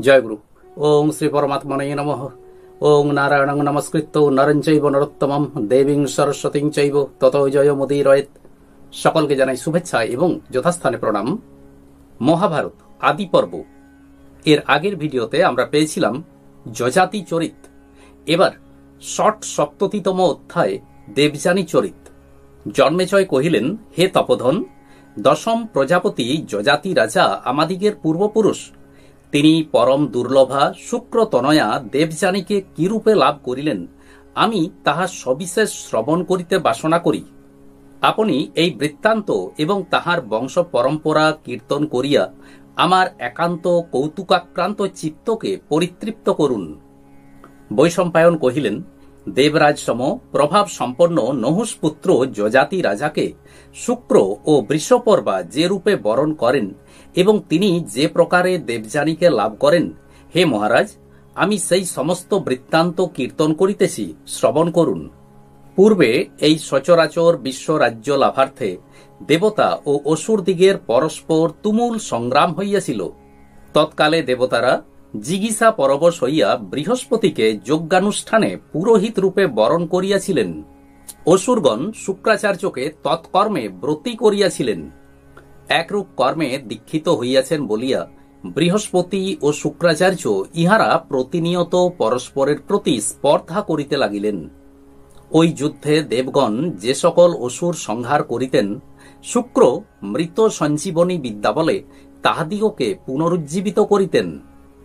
জয়গুরু। ওং শ্রী পরমাত্মনে নমঃ। ওং নারায়ণং নমস্কৃত্য নরং চৈব নরোত্তমম দেবীং সরস্বতীং চৈব ততো জয়মুদীরয়েৎ। সকলকে জানাই শুভেচ্ছা এবং যথাস্থানে প্রণাম। মহাভারত আদি পর্ব এর আগের ভিডিওতে আমরা পেয়েছিলাম যজাতি চরিত। এবার সপ্ততিতম অধ্যায় দেবযানী চরিত। জন্মেজয় কহিলেন, হে তপোধন, দশম প্রজাপতি যজাতি রাজা আমাদিগের পূর্বপুরুষ। তিনি পরম দুর্লভা শুক্রতনয়া দেবযানীকে কিরূপে লাভ করিলেন আমি তাহা সবিশেষ শ্রবণ করিতে বাসনা করি। আপনি এই বৃত্তান্ত এবং তাহার বংশ পরম্পরা কীর্তন করিয়া আমার একান্ত কৌতুকাক্রান্ত চিত্তকে পরিতৃপ্ত করুন। বৈশম্পায়ন কহিলেন, দেবরাজ সম প্রভাব সম্পন্ন নহুষপুত্র যজাতি রাজাকে শুক্র ও বৃষপর্বা যে রূপে বরণ করেন এবং তিনি যে প্রকারে দেবযানীকে লাভ করেন, হে মহারাজ, আমি সেই সমস্ত বৃত্তান্ত কীর্তন করিতেছি, শ্রবণ করুন। পূর্বে এই সচরাচর বিশ্বরাজ্য লাভার্থে দেবতা ও অসুরদিগের পরস্পর তুমুল সংগ্রাম হইয়াছিল। তৎকালে দেবতারা জিগীষা পরবশ হইয়া বৃহস্পতিকে যজ্ঞানুষ্ঠানে পুরোহিত রূপে বরণ করিয়াছিলেন। অসুরগণ শুক্রাচার্যকে তৎকর্মে ব্রতী করিয়াছিলেন। একরূপ কর্মে দীক্ষিত হইয়াছেন বলিয়া বৃহস্পতি ও শুক্রাচার্য ইহারা প্রতিনিয়ত পরস্পরের প্রতি স্পর্ধা করিতে লাগিলেন। ওই যুদ্ধে দেবগণ যে সকল অসুর সংহার করিতেন, শুক্র মৃত সঞ্জীবনী বিদ্যা বলে তাহাদিগকে পুনরুজ্জীবিত করিতেন।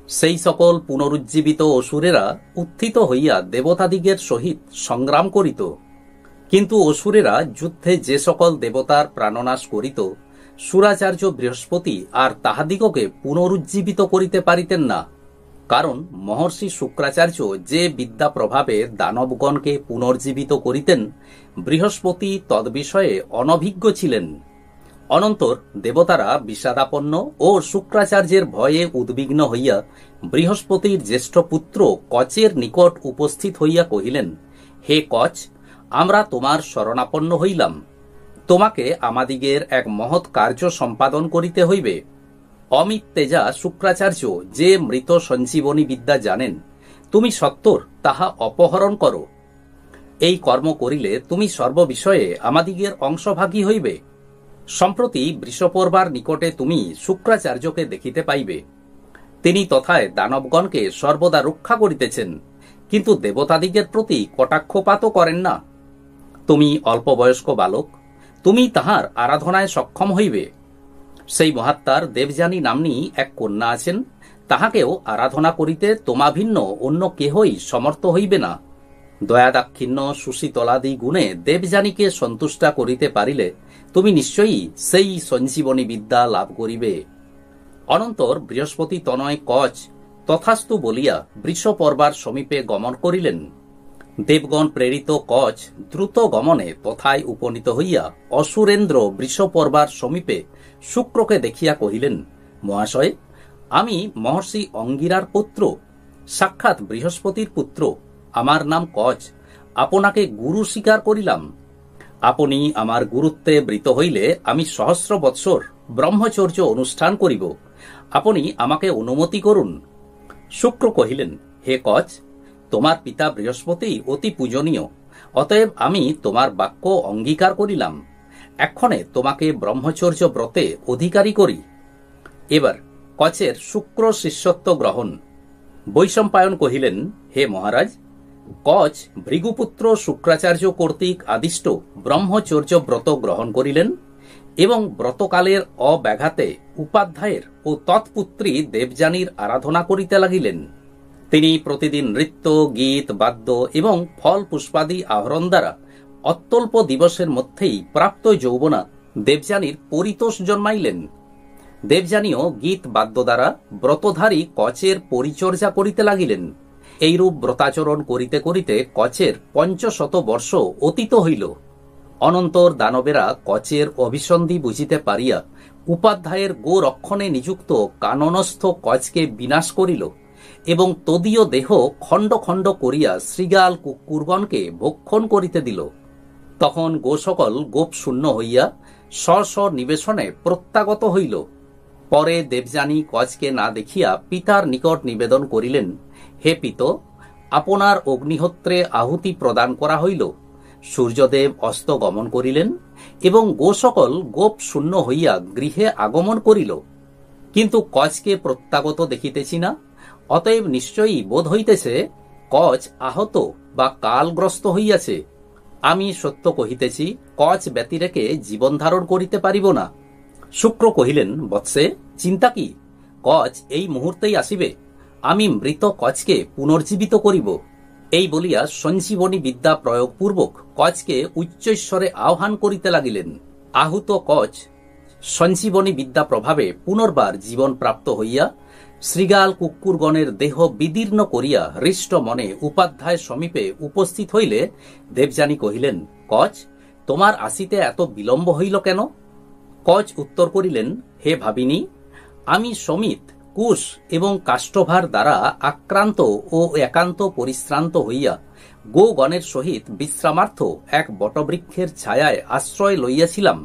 সেই সকল পুনরুজ্জীবিত অসুরেরা উত্থিত হইয়া দেবতাদিগের সহিত সংগ্রাম করিত। কিন্তু অসুরেরা যুদ্ধে যে সকল দেবতার প্রাণনাশ করিত, সুরাচার্য বৃহস্পতি আর তাহাদিগকে পুনরুজ্জীবিত করিতে পারিতেন না। কারণ মহর্ষি শুক্রাচার্য যে বিদ্যা প্রভাবে দানবগণকে পুনর্জীবিত করিতেন, বৃহস্পতি তদ্বিষয়ে অনভিজ্ঞ ছিলেন। অনন্তর দেবতারা বিষাদাপন্ন ও শুক্রাচার্যের ভয়ে উদ্বিগ্ন হইয়া বৃহস্পতির জ্যেষ্ঠ পুত্র কচের নিকট উপস্থিত হইয়া কহিলেন, হে কচ, আমরা তোমার শরণাপন্ন হইলাম। তোমাকে আমাদিগের এক মহৎ কার্য সম্পাদন করিতে হইবে। অমিত তেজা শুক্রাচার্য যে মৃত সঞ্জীবনী বিদ্যা জানেন, তুমি সত্বর তাহা অপহরণ করো। এই কর্ম করিলে তুমি সর্ববিষয়ে আমাদিগের অংশভাগী হইবে। সম্প্রতি বৃষপর্বার নিকটে তুমি শুক্রাচার্যকে দেখিতে পাইবে। তিনি তথায় দানবগণকে সর্বদা রক্ষা করিতেছেন, কিন্তু দেবতাদিগের প্রতি কটাক্ষপাতও করেন না। তুমি অল্প বয়স্ক বালক, তুমি তাহার আরাধনায় সক্ষম হইবে। সেই মহাত্মার দেবযানী নাম্নী এক কন্যা আছেন, তাহাকেও আরাধনা করিতে তোমাভিন্ন অন্য কেহই সমর্থ হইবে না। দয়াদাক্ষিণ্য সুশীতলাদি গুণে দেবযানীকে সন্তুষ্টা করিতে পারিলে তুমি নিশ্চয়ই সেই সঞ্জীবনী বিদ্যা লাভ করিবে। অনন্তর বৃহস্পতি তনয় কচ তথাস্তু বলিয়া বৃষপর্বার সমীপে গমন করিলেন। দেবগণ প্রেরিত কচ দ্রুত গমনে তথায় উপনীত হইয়া অসুরেন্দ্র বৃষপর্বার সমীপে শুক্রকে দেখিয়া কহিলেন, মহাশয়, আমি মহর্ষি অঙ্গিরার পুত্র, সাক্ষাৎ বৃহস্পতির পুত্র। আমার নাম কচ। আপনাকে গুরু স্বীকার করিলাম। আপনি আমার গুরুত্বে বৃত হইলে আমি সহস্র বৎসর ব্রহ্মচর্য অনুষ্ঠান করিব। আপনি আমাকে অনুমতি করুন। শুক্র কহিলেন, হে কচ, তোমার পিতা বৃহস্পতি অতি পূজনীয়, অতএব আমি তোমার বাক্য অঙ্গীকার করিলাম। এক্ষণে তোমাকে ব্রহ্মচর্য ব্রতে অধিকারী করি। এবার কচের শুক্র শিষ্যত্ব গ্রহণ। বৈশম্পায়ন কহিলেন, হে মহারাজ, কচ ভৃগুপুত্র শুক্রাচার্য কর্তৃক আদিষ্ট ব্রহ্মচর্য ব্রত গ্রহণ করিলেন এবং ব্রতকালের অব্যাঘাতে উপাধ্যায়ের ও তৎপুত্রী দেবযানীর আরাধনা করিতে লাগিলেন। তিনি প্রতিদিন নৃত্য, গীত, বাদ্য এবং ফল পুষ্পাদি আহরণ দ্বারা অত্যল্প দিবসের মধ্যেই প্রাপ্ত যৌবনা দেবযানীর পরিতোষ জন্মাইলেন। দেবযানীও গীত বাদ্য দ্বারা ব্রতধারী কচের পরিচর্যা করিতে লাগিলেন। এইরূপ ব্রতাচরণ করিতে করিতে কচের ৫০০ বর্ষ অতীত হইল। অনন্তর দানবেরা কচের অভিসন্ধি বুঝিতে পারিয়া উপাধ্যায়ের গোরক্ষণে নিযুক্ত কাননস্থ কচকে বিনাশ করিল এবং তদীয় দেহ খণ্ড খণ্ড করিয়া শৃগাল কুকুরগণকে ভক্ষণ করিতে দিল। তখন গোসকল গোপ শূন্য হইয়া স্ব স্ব নিবেশনে প্রত্যাগত হইল। পরে দেবযানী কচকে না দেখিয়া পিতার নিকট নিবেদন করিলেন, হে পিত, আপনার অগ্নিহোত্রে আহুতি প্রদান করা হইল। সূর্যদেব অস্ত গমন করিলেন এবং গোসকল গোপ শূন্য হইয়া গৃহে আগমন করিল, কিন্তু কচকে প্রত্যাগত দেখিতেছি না। অতএব নিশ্চয়ই বোধ হইতেছে কচ আহত বা কালগ্রস্ত হইয়াছে। আমি সত্য কহিতেছি, কচ ব্যতিরেকে জীবন ধারণ করিতে পারিব না। শুক্র কহিলেন, বৎসে, চিন্তা কি? কচ এই মুহূর্তেই আসিবে। আমি মৃত কচকে পুনর্জীবিত করিব। এই বলিয়া সঞ্জীবনী বিদ্যা প্রয়োগপূর্বক কচকে উচ্চৈশ্বরে আহ্বান করিতে লাগিলেন। আহুত কচ সঞ্জীবনী বিদ্যা প্রভাবে পুনর্বার জীবন প্রাপ্ত হইয়া শৃগাল কুক্কুরগণের দেহ বিদীর্ণ করিয়া হৃষ্ট মনে উপাধ্যায় সমীপে উপস্থিত হইলে দেবযানী কহিলেন, কচ, তোমার আসিতে এত বিলম্ব হইল কেন? কচ উত্তর করিলেন, হে ভাবিনী, আমি সমিত, কুশ এবং কাষ্ঠভার দ্বারা আক্রান্ত ও একান্ত পরিশ্রান্ত হইয়া গোগণের সহিত বিশ্রামার্থ এক বটবৃক্ষের ছায়ায় আশ্রয় লইয়াছিলাম।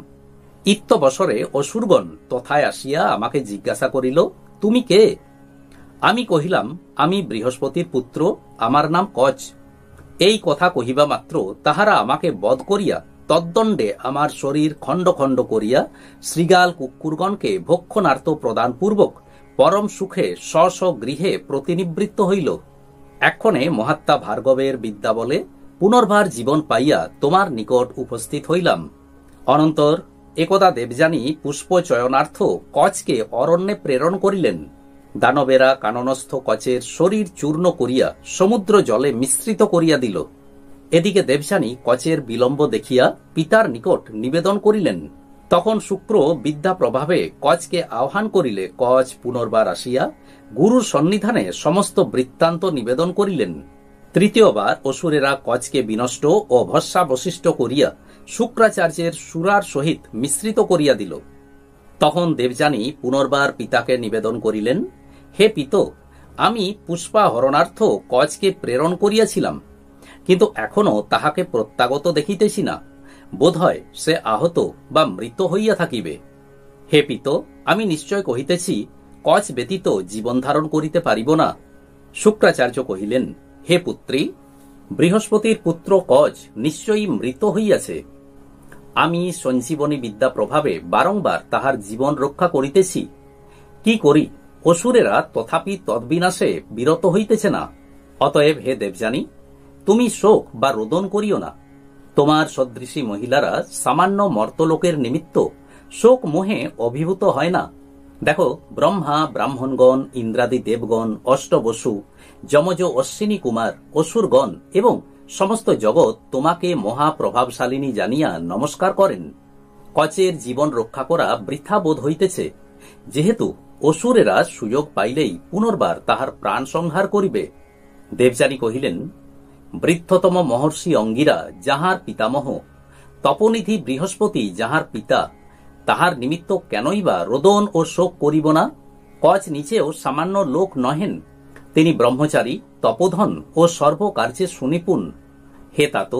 ইত্যবসরে অসুরগণ তথায় আসিয়া আমাকে জিজ্ঞাসা করিল, তুমি কে? আমি কহিলাম, আমি বৃহস্পতির পুত্র, আমার নাম কচ। এই কথা কহিবা মাত্র তাহারা আমাকে বধ করিয়া তদ্দণ্ডে আমার শরীর খণ্ড খণ্ড করিয়া শৃগাল কুক্কুরগণকে ভক্ষণার্থ প্রদানপূর্বক পরম সুখে স্ব স্ব গৃহে প্রতিনিবৃত্ত হইল। এক্ষণে মহাত্মা ভার্গবের বিদ্যা বলে পুনর্বার জীবন পাইয়া তোমার নিকট উপস্থিত হইলাম। অনন্তর একদা দেবযানী পুষ্পচয়নার্থ কচকে অরণ্যে প্রেরণ করিলেন। দানবেরা কাননস্থ কচের শরীর চূর্ণ করিয়া সমুদ্র জলে মিশ্রিত করিয়া দিল। এদিকে দেবযানী কচের বিলম্ব দেখিয়া পিতার নিকট নিবেদন করিলেন। তখন শুক্র বিদ্যা প্রভাবে কচকে আহ্বান করিলে কচ পুনর্বার আসিয়া গুরুর সন্নিধানে সমস্ত বৃত্তান্ত নিবেদন করিলেন। তৃতীয়বার অসুরেরা কচকে বিনষ্ট ও ভস্মাবশিষ্ট করিয়া শুক্রাচার্যের সুরার সহিত মিশ্রিত করিয়া দিল। তখন দেবযানী পুনর্বার পিতাকে নিবেদন করিলেন, হে পিত, আমি পুষ্পাহরণার্থ কচকে প্রেরণ করিয়াছিলাম, কিন্তু এখনো তাহাকে প্রত্যাগত দেখিতেছি না। বোধহয় সে আহত বা মৃত হইয়া থাকিবে। হে পিত, আমি নিশ্চয় কহিতেছি, কচ ব্যতীত জীবন ধারণ করিতে পারিব না। শুক্রাচার্য কহিলেন, হে পুত্রী, বৃহস্পতির পুত্র কচ নিশ্চয়ই মৃত হইয়াছে। আমি সঞ্জীবনী বিদ্যা প্রভাবে বারংবার তাহার জীবন রক্ষা করিতেছি। কি করি, অসুরেরা তথাপি তদ্বিনাশে বিরত হইতেছে না। অতএব হে দেবযানী, তুমি শোক বা রোদন করিও না। তোমার সদৃশী মহিলারা সামান্য মর্তলোকের নিমিত্ত শোক মোহে অভিভূত হয় না। দেখো, ব্রহ্মা, ব্রাহ্মণগণ, ইন্দ্রাদি দেবগণ, অষ্টবসু, যমজ অশ্বিনী কুমার, অসুরগণ এবং সমস্ত জগৎ তোমাকে মহাপ্রভাবশালিনী জানিয়া নমস্কার করেন। কচের জীবন রক্ষা করা বৃথা বোধ হইতেছে, যেহেতু অসুরেরা সুযোগ পাইলেই পুনর্বার তাহার প্রাণ সংহার করিবে। দেবযানী কহিলেন, বৃদ্ধতম মহর্ষি অঙ্গিরা যাহার পিতামহ, তপনিধি বৃহস্পতি যাহার পিতা, তাহার নিমিত্ত কেনই বা রোদন ও শোক করিব না? কচ নিচেও সামান্য লোক নহেন, তিনি ব্রহ্মচারী, তপোধন ও সর্বকার্যে সুনিপুণ। হে তাত,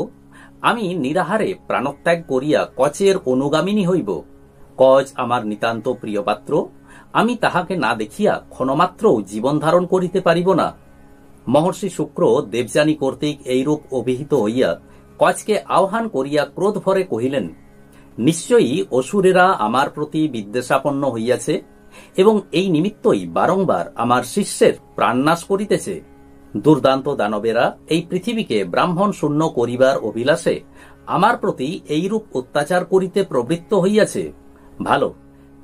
আমি নিরাহারে প্রাণত্যাগ করিয়া কচের অনুগামিনী হইব। কচ আমার নিতান্ত প্রিয়পাত্র, আমি তাহাকে না দেখিয়া ক্ষণমাত্রও জীবন ধারণ করিতে পারিব না। মহর্ষি শুক্র দেবযানী কর্তৃক এইরূপ অভিহিত হইয়া কচকে আহ্বান করিয়া ক্রোধ ভরে কহিলেন, নিশ্চয়ই অসুরেরা আমার প্রতি বিদ্বেষাপন্ন হইয়াছে এবং এই নিমিত্তই বারংবার আমার শিষ্যের প্রাণনাশ করিতেছে। দুর্দান্ত দানবেরা এই পৃথিবীকে ব্রাহ্মণ শূন্য করিবার অভিলাষে আমার প্রতি এইরূপ অত্যাচার করিতে প্রবৃত্ত হইয়াছে। ভালো,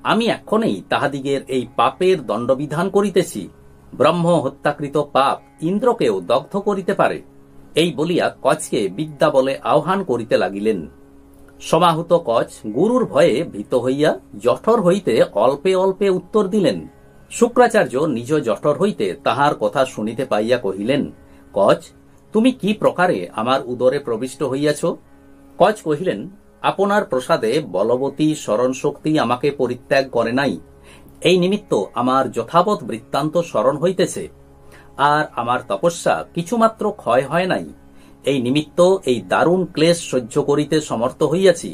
আমি এক্ষণেই তাহাদিগের এই পাপের দণ্ডবিধান করিতেছি। ব্রহ্ম হত্যাকৃত পাপ ইন্দ্রকেও দগ্ধ করিতে পারে। এই বলিয়া কচকে বিদ্যা বলে আহ্বান করিতে লাগিলেন। সমাহুত কচ গুরুর ভয়ে ভীত হইয়া জঠর হইতে অল্পে অল্পে উত্তর দিলেন। শুক্রাচার্য নিজ জঠর হইতে তাহার কথা শুনিতে পাইয়া কহিলেন, কচ, তুমি কি প্রকারে আমার উদরে প্রবিষ্ট হইয়াছ? কচ কহিলেন, আপনার প্রসাদে বলবতী স্মরণ শক্তি আমাকে পরিত্যাগ করে নাই। এই নিমিত্ত আমার যথাবৎ বৃত্তান্ত স্মরণ হইতেছে, আর আমার তপস্যা কিছুমাত্র ক্ষয় হয় নাই। এই নিমিত্ত এই দারুণ ক্লেশ সহ্য করিতে সমর্থ হইয়াছি।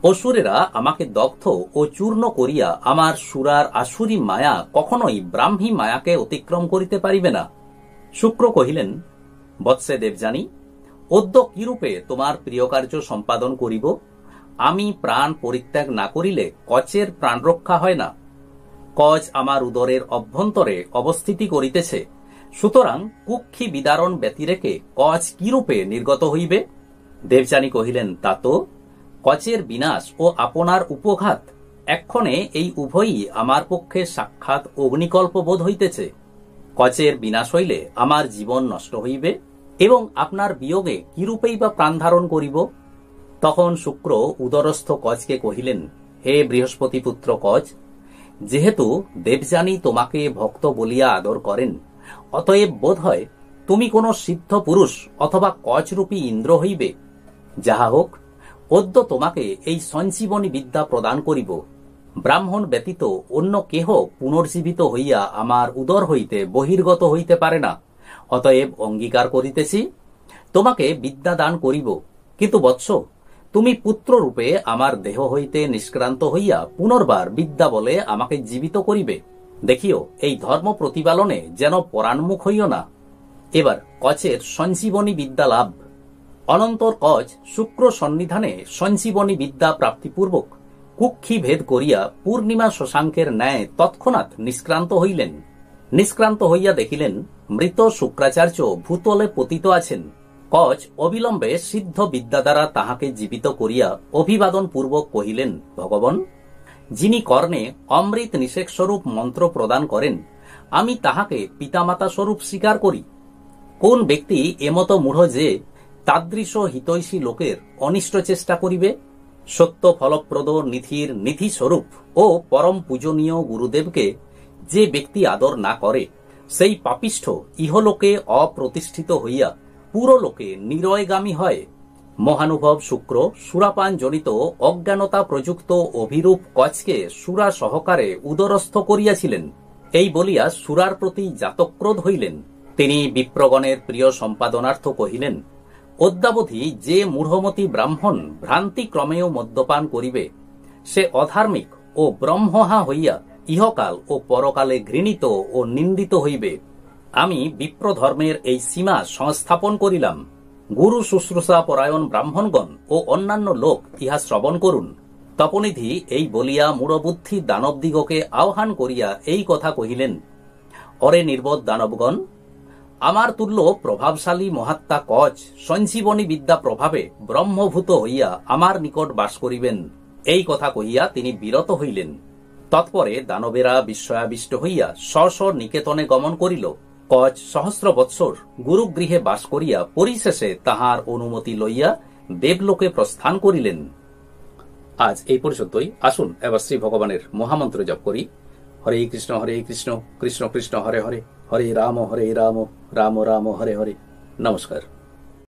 অসুরেরা আমাকে দগ্ধ ও চূর্ণ করিয়া আমার সুরার আসুরী মায়া কখনোই ব্রাহ্মী মায়াকে অতিক্রম করিতে পারিবে না। শুক্র কহিলেন, বৎসে দেবযানী, অদ্য কিরূপে তোমার প্রিয় কার্য সম্পাদন করিব? আমি প্রাণ পরিত্যাগ না করিলে কচের প্রাণ রক্ষা হয় না। কচ আমার উদরের অভ্যন্তরে অবস্থিতি করিতেছে, সুতরাং কুক্ষি বিদারণ ব্যতিরেকে কচ কিরূপে নির্গত হইবে? দেবযানী কহিলেন, তা তো কচের বিনাশ ও আপনার উপঘাত, এক্ষণে এই উভয়ই আমার পক্ষে সাক্ষাৎ অগ্নিকল্প বোধ হইতেছে। কচের বিনাশ হইলে আমার জীবন নষ্ট হইবে এবং আপনার বিয়োগে কিরূপেই বা প্রাণ ধারণ করিব? তখন শুক্র উদরস্থ কচকে কহিলেন, হে বৃহস্পতি পুত্র কচ, যেহেতু দেবযানী তোমাকে ভক্ত বলিয়া আদর করেন, অতএব বোধ হয় তুমি কোন সিদ্ধ পুরুষ অথবা কচরূপী ইন্দ্র হইবে। যাহা হোক, অদ্য তোমাকে এই সঞ্জীবনী বিদ্যা প্রদান করিব। ব্রাহ্মণ ব্যতীত অন্য কেহ পুনর্জীবিত হইয়া আমার উদর হইতে বহির্গত হইতে পারে না। অতএব অঙ্গীকার করিতেছি, তোমাকে বিদ্যা দান করিব, কিন্তু বৎস, তুমি পুত্ররূপে আমার দেহ হইতে নিষ্ক্রান্ত হইয়া পুনর্বার বিদ্যা বলে আমাকে জীবিত করিবে। দেখিও, এই ধর্ম প্রতিপালনে যেন পরাণমুখ হইও না। এবার কচের সঞ্জীবনী বিদ্যা লাভ। অনন্তর কচ শুক্র সন্নিধানে সঞ্জীবনী বিদ্যা প্রাপ্তিপূর্বক কুক্ষি ভেদ করিয়া পূর্ণিমা শশাঙ্কের ন্যায় তৎক্ষণাৎ নিষ্ক্রান্ত হইলেন। নিষ্ক্রান্ত হইয়া দেখিলেন মৃত শুক্রাচার্য ভূতলে পতিত আছেন। কচ অবিলম্বে সিদ্ধ বিদ্যা দ্বারা তাহাকে জীবিত করিয়া অভিবাদন পূর্বক কহিলেন, ভগবান, যিনি কর্ণে অমৃত নিষেক স্বরূপ মন্ত্র প্রদান করেন, আমি তাহাকে পিতামাতা স্বরূপ স্বীকার করি। কোন ব্যক্তি এমত মূঢ় যে তাদৃশ হিতৈষী লোকের অনিষ্ট চেষ্টা করিবে? সত্য ফলপ্রদ নিধির নিধি স্বরূপ ও পরম পূজনীয় গুরুদেবকে যে ব্যক্তি আদর না করে, সেই পাপিষ্ঠ ইহলোকে অপ্রতিষ্ঠিত হইয়া পুরলোকে নিরয়গামী হয়। মহানুভব শুক্র সুরাপান জনিত অজ্ঞানতা প্রযুক্ত অভিরূপ কচকে সুরা সহকারে উদরস্থ করিয়াছিলেন। এই বলিয়া সুরার প্রতি জাতক্রোধ হইলেন। তিনি বিপ্রগণের প্রিয় সম্পাদনার্থ কহিলেন, অদ্যাবধি যে মূঢ়মতি ব্রাহ্মণ ভ্রান্তিক্রমেও মদ্যপান করিবে, সে অধার্মিক ও ব্রহ্মহা হইয়া ইহকাল ও পরকালে ঘৃণিত ও নিন্দিত হইবে। আমি বিপ্রধর্মের এই সীমা সংস্থাপন করিলাম। গুরু শুশ্রূষা পরায়ণ ব্রাহ্মণগণ ও অন্যান্য লোক ইহা শ্রবণ করুন। তপনিধি এই বলিয়া মূঢ়বুদ্ধি দানবদিগকে আহ্বান করিয়া এই কথা কহিলেন, অরে নির্বোধ দানবগণ, আমার তুল্য প্রভাবশালী মহাত্মা কচ সঞ্জীবনী বিদ্যা প্রভাবে ব্রহ্মভূত হইয়া আমার নিকট বাস করিবেন। এই কথা কহিয়া তিনি বিরত হইলেন। তৎপরে দানবেরা বিস্ময়াবিষ্ট হইয়া স্ব নিকেতনে গমন করিল। কচ সহস্র বৎসর গুরুগৃহে বাস করিয়া পরিশেষে তাহার অনুমতি লইয়া দেবলোকে প্রস্থান করিলেন। আজ এই পর্যন্তই। আসুন এবার শ্রী ভগবানের মহামন্ত্র জপ করি। হরে কৃষ্ণ কৃষ্ণ কৃষ্ণ হরে হরে, হরে রাম রাম রাম হরে হরে। নমস্কার।